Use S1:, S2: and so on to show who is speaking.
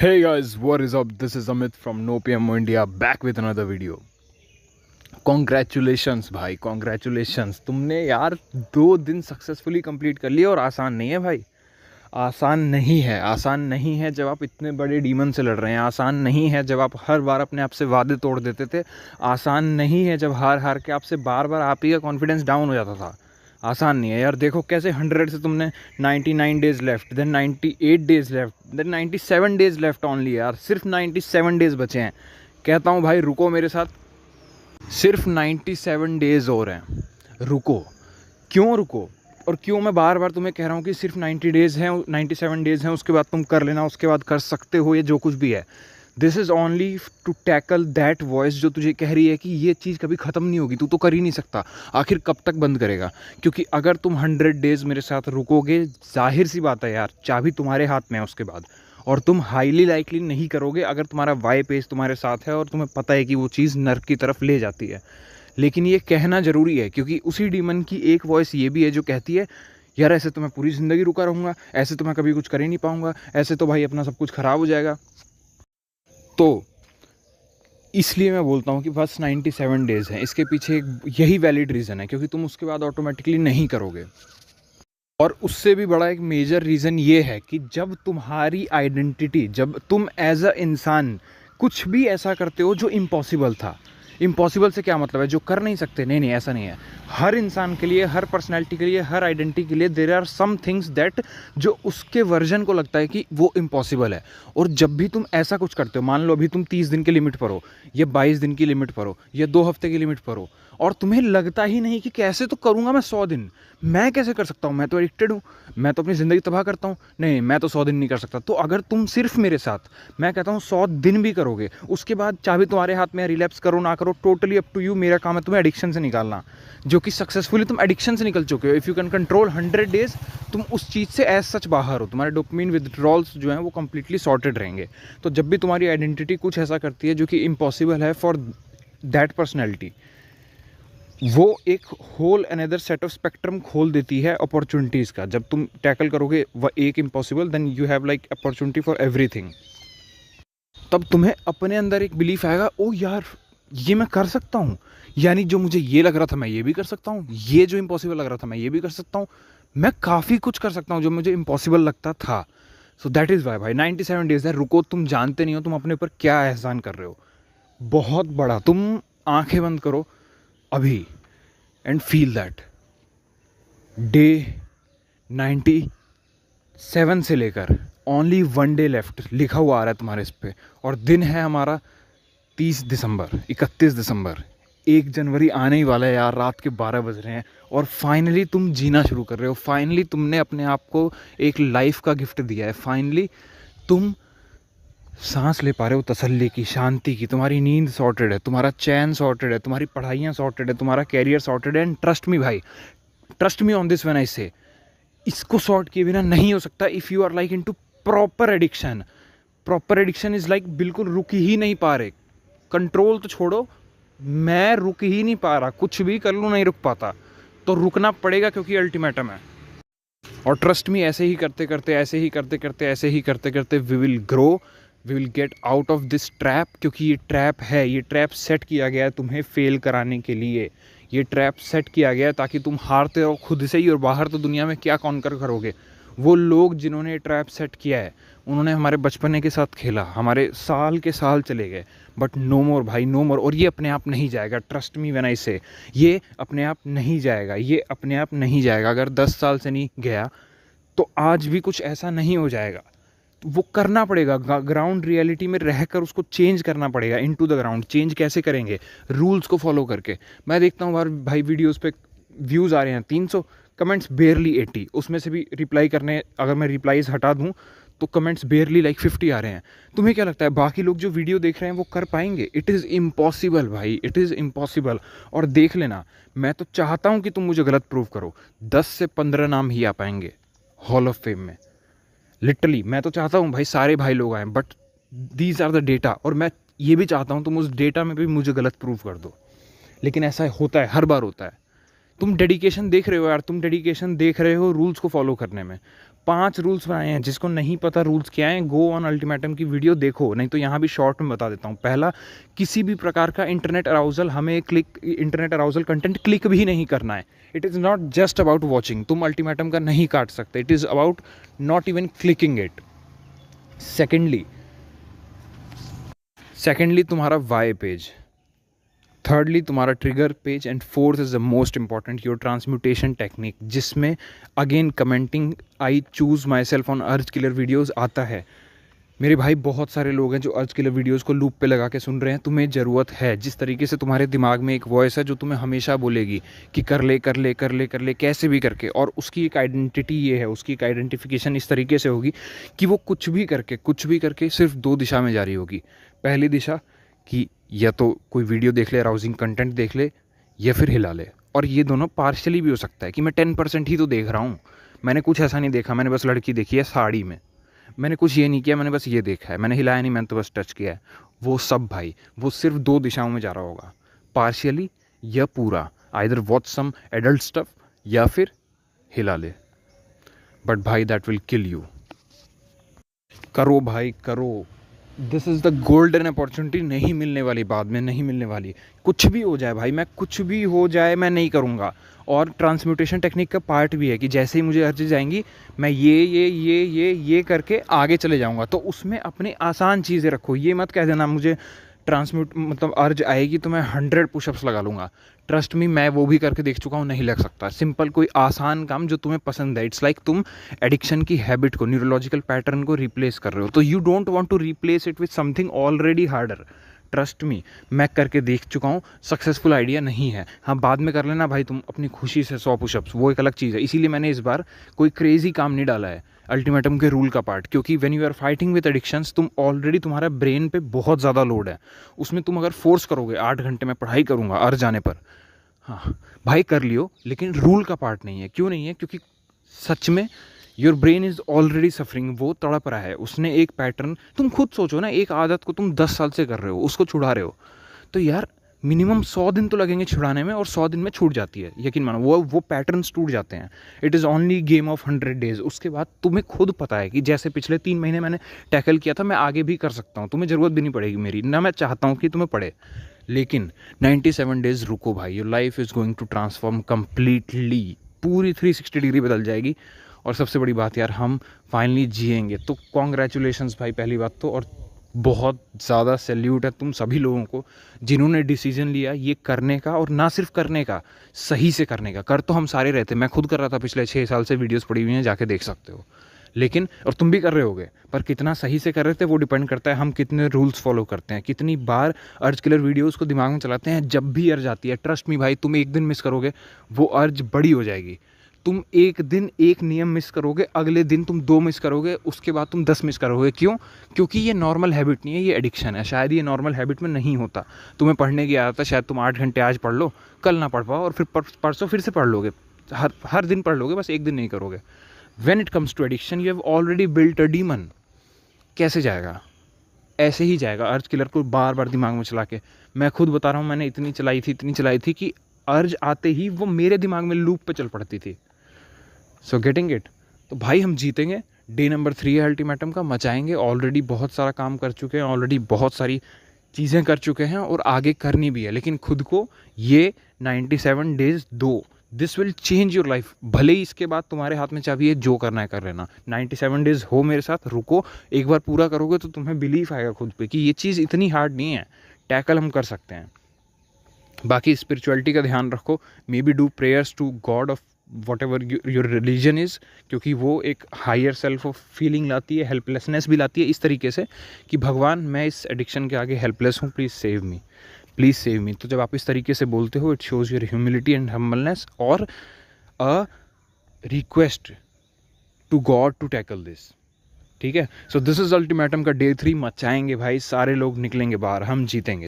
S1: Hey guys, what is up? This is Amit from No PMO India back with another video. Congratulations भाई, congratulations. तुमने यार 2 दिन successfully complete कर लिया। और आसान नहीं है भाई, आसान नहीं है। आसान नहीं है जब आप इतने बड़े डीमन से लड़ रहे हैं। आसान नहीं है जब आप हर बार अपने आप से वादे तोड़ देते थे। आसान नहीं है जब हार हार के आपसे बार बार आप ही का कॉन्फिडेंस डाउन हो जाता था। आसान नहीं है यार। देखो कैसे 100 से तुमने 99 days left, then 98 days left, then 97 days left only. यार सिर्फ 97 डेज बचे हैं। कहता हूँ भाई रुको मेरे साथ, सिर्फ 97 डेज और हैं। रुको। क्यों रुको? और क्यों मैं बार बार तुम्हें कह रहा हूँ कि सिर्फ 90 डेज हैं, 97 डेज हैं, उसके बाद तुम कर लेना, उसके बाद कर सकते हो, ये जो कुछ भी है। This is only to tackle that voice जो तुझे कह रही है कि ये चीज़ कभी ख़त्म नहीं होगी, तू तो कर ही नहीं सकता। आखिर कब तक बंद करेगा? क्योंकि अगर तुम 100 डेज मेरे साथ रुकोगे, जाहिर सी बात है यार, चाबी तुम्हारे हाथ में है उसके बाद। और तुम हाईली लाइकली नहीं करोगे अगर तुम्हारा वाई पेज तुम्हारे साथ है और तुम्हें पता है कि वो चीज़ नर्क की तरफ ले जाती है। लेकिन ये कहना ज़रूरी है क्योंकि उसी डीमन की एक वॉइस ये भी है जो कहती है यार ऐसे तो मैं पूरी ज़िंदगी रुका रहूँगा, ऐसे तो मैं कभी कुछ कर ही नहीं पाऊँगा, ऐसे तो भाई अपना सब कुछ ख़राब हो जाएगा। तो इसलिए मैं बोलता हूँ कि बस 97 डेज़ हैं। इसके पीछे यही वैलिड रीज़न है क्योंकि तुम उसके बाद ऑटोमेटिकली नहीं करोगे। और उससे भी बड़ा एक मेजर रीज़न ये है कि जब तुम्हारी आइडेंटिटी, जब तुम एज अ इंसान कुछ भी ऐसा करते हो जो इम्पॉसिबल था। इम्पॉसिबल से क्या मतलब है? जो कर नहीं सकते। नहीं नहीं, ऐसा नहीं है। हर इंसान के लिए, हर पर्सनैलिटी के लिए, हर आइडेंटिटी के लिए there are some things that जो उसके वर्जन को लगता है कि वो इम्पॉसिबल है। और जब भी तुम ऐसा कुछ करते हो, मान लो अभी तुम 30 दिन की लिमिट पर हो, या 22 दिन की लिमिट पर हो, या 2 हफ्ते की लिमिट पर हो, और तुम्हें लगता ही नहीं कि कैसे तो करूँगा मैं 100 दिन, मैं कैसे कर सकता हूँ, मैं तो एडिक्टेड हूँ, मैं तो अपनी ज़िंदगी तबाह करता हूँ, नहीं मैं तो 100 दिन नहीं कर सकता। तो अगर तुम सिर्फ मेरे साथ, मैं कहता हूँ 100 दिन भी करोगे, उसके बाद चाबी तुम्हारे हाथ में है, रिलैप्स करो ना करो, टोटली अप टू यू। मेरा काम है तुम्हें एडिक्शन से निकालना, जो कि सक्सेसफुली तुम एडिक्शन से निकल चुके हो। If you can control 100 days, तुम उस चीज़ से एज सच बाहर हो। तुम्हारे डोपामिन विथड्रॉल्स जो हैं वो कंप्लीटली सॉर्टेड रहेंगे। तो जब भी तुम्हारी आइडेंटिटी कुछ ऐसा करती है जो कि इम्पॉसिबल है फॉर दैट पर्सनैलिटी, वो एक whole another set of spectrum खोल देती है अपॉर्चुनिटीज़ का। जब तुम टैकल करोगे वह एक impossible, then you have like opportunity for everything. तब तुम्हें अपने अंदर एक बिलीफ आएगा, ओ यार ये मैं कर सकता हूँ, यानी जो मुझे ये लग रहा था मैं ये भी कर सकता हूँ, ये जो इम्पॉसिबल लग रहा था मैं ये भी कर सकता हूँ, मैं काफ़ी कुछ कर सकता हूँ जो मुझे इम्पॉसिबल लगता था। सो दैट इज़ वाई भाई 97 डेज है। रुको, तुम जानते नहीं हो तुम अपने ऊपर क्या एहसान कर रहे हो, बहुत बड़ा। तुम आंखें बंद करो अभी एंड फील दैट। डे 97 से लेकर ओनली 1 डे लेफ्ट लिखा हुआ आ रहा है तुम्हारे इस पे, और दिन है हमारा 30 दिसंबर, 31 दिसंबर। 1 जनवरी आने ही वाला है यार, रात के 12 बज रहे हैं और फाइनली तुम जीना शुरू कर रहे हो। फाइनली तुमने अपने आप को एक लाइफ का गिफ्ट दिया है। फाइनली तुम सांस ले पा रहे हो तसल्ली की, शांति की। तुम्हारी नींद सॉर्टेड है, तुम्हारा चैन सॉर्टेड है, तुम्हारी पढ़ाइयाँ सॉर्टेड है, तुम्हारा कैरियर सॉर्टेड है। एंड ट्रस्ट मी भाई, trust me on this when I say, इसको सॉर्ट किए बिना नहीं हो सकता। If you are like into proper addiction, proper addiction is like बिल्कुल रुक ही नहीं पा रहे। कंट्रोल तो छोड़ो, मैं रुक ही नहीं पा रहा, कुछ भी कर लूँ नहीं रुक पाता। तो रुकना पड़ेगा क्योंकि अल्टीमेटम है। और ट्रस्ट मी, ऐसे ही करते करते, ऐसे ही करते करते, ऐसे ही करते करते we will grow, we will get out of this trap. क्योंकि ये ट्रैप है, ये ट्रैप सेट किया गया है तुम्हें फेल कराने के लिए। ये ट्रैप सेट किया गया है ताकि तुम हारते रहो खुद से ही, और बाहर तो दुनिया में क्या कॉन्कर करोगे। वो लोग जिन्होंने ट्रैप सेट किया है उन्होंने हमारे बचपने के साथ खेला, हमारे साल के साल चले गए, बट नो मोर भाई, नो मोर। और ये अपने आप नहीं जाएगा, ट्रस्ट मी व्हेन आई से, ये अपने आप नहीं जाएगा, ये अपने आप नहीं जाएगा। अगर 10 साल से नहीं गया तो आज भी कुछ ऐसा नहीं हो जाएगा। वो करना पड़ेगा, ग्राउंड रियलिटी में रहकर उसको चेंज करना पड़ेगा। इनटू द ग्राउंड चेंज कैसे करेंगे? रूल्स को फॉलो करके। मैं देखता हूँ भाई वीडियोस पे व्यूज़ आ रहे हैं 300, कमेंट्स बेयरली 80। उसमें से भी रिप्लाई करने, अगर मैं रिप्लाईज हटा दूँ तो कमेंट्स बेयरली लाइक 50 आ रहे हैं। तुम्हें क्या लगता है बाकी लोग जो वीडियो देख रहे हैं वो कर पाएंगे? इट इज़ इम्पॉसिबल भाई, इट इज़ इम्पॉसिबल। और देख लेना, मैं तो चाहता हूँ कि तुम मुझे गलत प्रूव करो। 10 से 15 नाम ही आ पाएंगे हॉल ऑफ फेम में, लिटरली। मैं तो चाहता हूँ भाई सारे भाई लोग आएँ, but these are the data. और मैं ये भी चाहता हूँ तुम उस डेटा में भी मुझे गलत प्रूव कर दो। लेकिन ऐसा होता है, हर बार होता है। तुम डेडिकेशन देख रहे हो यार, तुम डेडिकेशन देख रहे हो रूल्स को फॉलो करने में। 5 रूल्स बनाए हैं। जिसको नहीं पता रूल्स क्या हैं, गो ऑन अल्टीमेटम की वीडियो देखो, नहीं तो यहाँ भी शॉर्ट में बता देता हूँ। पहला, किसी भी प्रकार का इंटरनेट अराउजल, हमें इंटरनेट अराउजल कंटेंट क्लिक भी नहीं करना है। It is not just about watching, तुम अल्टीमेटम का नहीं काट सकते, it is about not even clicking it. Secondly तुम्हारा वाई पेज, थर्डली तुम्हारा trigger page, and fourth is the most important, your transmutation technique, जिसमें again commenting I choose myself on urge killer videos आता है। मेरे भाई बहुत सारे लोग हैं जो अर्ज किलर वीडियोज़ को लूप पे लगा के सुन रहे हैं। तुम्हें ज़रूरत है, जिस तरीके से तुम्हारे दिमाग में एक वॉइस है जो तुम्हें हमेशा बोलेगी कि कर ले कर ले कर ले कर ले कैसे भी करके, और उसकी एक आइडेंटिटी ये है, उसकी एक आइडेंटिफिकेशन इस तरीके से होगी कि वो कुछ भी करके सिर्फ 2 दिशा में जारी होगी। पहली दिशा कि या तो कोई वीडियो देख ले, अराउजिंग कंटेंट देख ले, या फिर हिला ले। और ये दोनों पार्शियली भी हो सकता है कि मैं 10% ही तो देख रहा हूँ, मैंने कुछ ऐसा नहीं देखा, मैंने बस लड़की देखी है साड़ी में, मैंने कुछ ये नहीं किया, मैंने बस ये देखा है, मैंने हिलाया नहीं, मैंने तो बस टच किया है। वो सब भाई, वो सिर्फ 2 दिशाओं में जा रहा होगा, पार्शियली या पूरा। Either watch some adult stuff या फिर हिला ले। बट भाई दैट विल किल यू। करो भाई करो, this is the golden opportunity, नहीं मिलने वाली, बाद में नहीं मिलने वाली। कुछ भी हो जाए भाई, मैं कुछ भी हो जाए मैं नहीं करूँगा। और ट्रांसम्यूटेशन टेक्निक का पार्ट भी है कि जैसे ही मुझे अर्ज जाएंगी, मैं ये करके आगे चले जाऊँगा। तो उसमें अपनी आसान चीज़ें रखो, ये मत कह देना मुझे मतलब अर्ज आएगी तो मैं 100 पुशअप्स लगा लूँगा। ट्रस्ट मी, मैं वो भी करके देख चुका हूँ, नहीं लग सकता। सिंपल कोई आसान काम जो तुम्हें पसंद है। इट्स लाइक तुम एडिक्शन की हैबिट को, न्यूरोलॉजिकल पैटर्न को रिप्लेस कर रहे हो, तो you don't want to replace it with something already harder. Trust me, मैं करके देख चुका हूँ, सक्सेसफुल आइडिया नहीं है। हाँ, बाद में कर लेना भाई तुम अपनी खुशी से 100 पुशअप्स, वो एक अलग चीज़ है। इसीलिए मैंने इस बार कोई क्रेजी काम नहीं डाला है अल्टीमेटम के रूल का पार्ट, क्योंकि when you are fighting with addictions, तुम ऑलरेडी, तुम्हारा ब्रेन पे बहुत ज़्यादा लोड है। उसमें तुम अगर फोर्स करोगे 8 घंटे में पढ़ाई करूँगा अर्ज जाने पर, हाँ भाई कर लियो, लेकिन रूल का पार्ट नहीं है। क्यों नहीं है? क्योंकि सच में your brain is already suffering, वो तड़प रहा है। उसने एक पैटर्न, तुम खुद सोचो ना, एक आदत को तुम 10 साल से कर रहे हो, उसको छुड़ा रहे हो, तो यार मिनिमम 100 दिन तो लगेंगे छुड़ाने में, और 100 दिन में छूट जाती है, यकीन मानो। वो पैटर्न्स टूट जाते हैं। It is only game of 100 days. उसके बाद तुम्हें खुद पता है कि जैसे पिछले 3 महीने मैंने टैकल किया था, मैं आगे भी कर सकता हूँ। तुम्हें ज़रूरत भी नहीं पड़ेगी मेरी, ना मैं चाहता हूँ कि तुम्हें पड़े, लेकिन 97 डेज रुको भाई। Your life is going to transform completely, पूरी 360 डिग्री बदल जाएगी। और सबसे बड़ी बात यार, हम फाइनली जिएंगे। तो कॉन्ग्रेचुलेशंस भाई, पहली बात तो। और बहुत ज़्यादा सैल्यूट है तुम सभी लोगों को जिन्होंने डिसीजन लिया ये करने का, और ना सिर्फ करने का, सही से करने का। कर तो हम सारे रहते, मैं खुद कर रहा था पिछले 6 साल से, वीडियोस पड़ी हुई हैं, जाके देख सकते हो। लेकिन, और तुम भी कर रहे होगे, पर कितना सही से कर रहे थे वो डिपेंड करता है हम कितने रूल्स फॉलो करते हैं, कितनी बार अर्ज किलर वीडियोस को दिमाग में चलाते हैं। जब भी अर्ज आती है, ट्रस्ट मी भाई, तुम एक दिन मिस करोगे, वो अर्ज बड़ी हो जाएगी। तुम एक दिन एक नियम मिस करोगे, अगले दिन तुम 2 मिस करोगे, उसके बाद तुम 10 मिस करोगे। क्यों? क्योंकि ये नॉर्मल हैबिट नहीं है, ये एडिक्शन है। शायद ये नॉर्मल हैबिट में नहीं होता। तुम्हें पढ़ने की आदत है, शायद तुम 8 घंटे आज पढ़ लो, कल ना पढ़ पाओ, और फिर परसों फिर से पढ़ लोगे। हर दिन पढ़ लोगे, बस एक दिन नहीं करोगे। When it comes to addiction, you have already built a demon. कैसे जाएगा? ऐसे ही जाएगा, अर्ज किलर को बार बार दिमाग में चला के। मैं खुद बता रहा हूँ, मैंने इतनी चलाई थी कि अर्ज आते ही वो मेरे दिमाग में लूप पे चल पड़ती थी। So getting it? तो भाई हम जीतेंगे। डे नंबर 3 है अल्टीमेटम का, मचाएंगे। ऑलरेडी बहुत सारा काम कर चुके हैं, ऑलरेडी बहुत सारी चीज़ें कर चुके हैं, और आगे करनी भी है। लेकिन खुद को ये 97 डेज दो। This will change your life. भले ही इसके बाद तुम्हारे हाथ में चाबी है, जो करना है कर लेना। 97 डेज हो मेरे साथ, रुको, एक बार पूरा करोगे तो तुम्हें बिलीफ आएगा खुद पे कि ये चीज़ इतनी हार्ड नहीं है, टैकल हम कर सकते हैं। बाकी स्पिरिचुअलिटी का ध्यान रखो। Maybe do prayers to God of whatever your religion is, क्योंकि वो एक हायर सेल्फ ऑफ फीलिंग लाती है, हेल्पलेसनेस भी लाती है, इस तरीके से कि भगवान मैं इस एडिक्शन के आगे हेल्पलेस हूँ, please save me, please save me. तो जब आप इस तरीके से बोलते हो, it shows your humility and humbleness, और a request to God to tackle this. ठीक है? सो दिस इज अल्टीमेटम का डे 3। मचाएंगे भाई, सारे लोग निकलेंगे बाहर, हम जीतेंगे।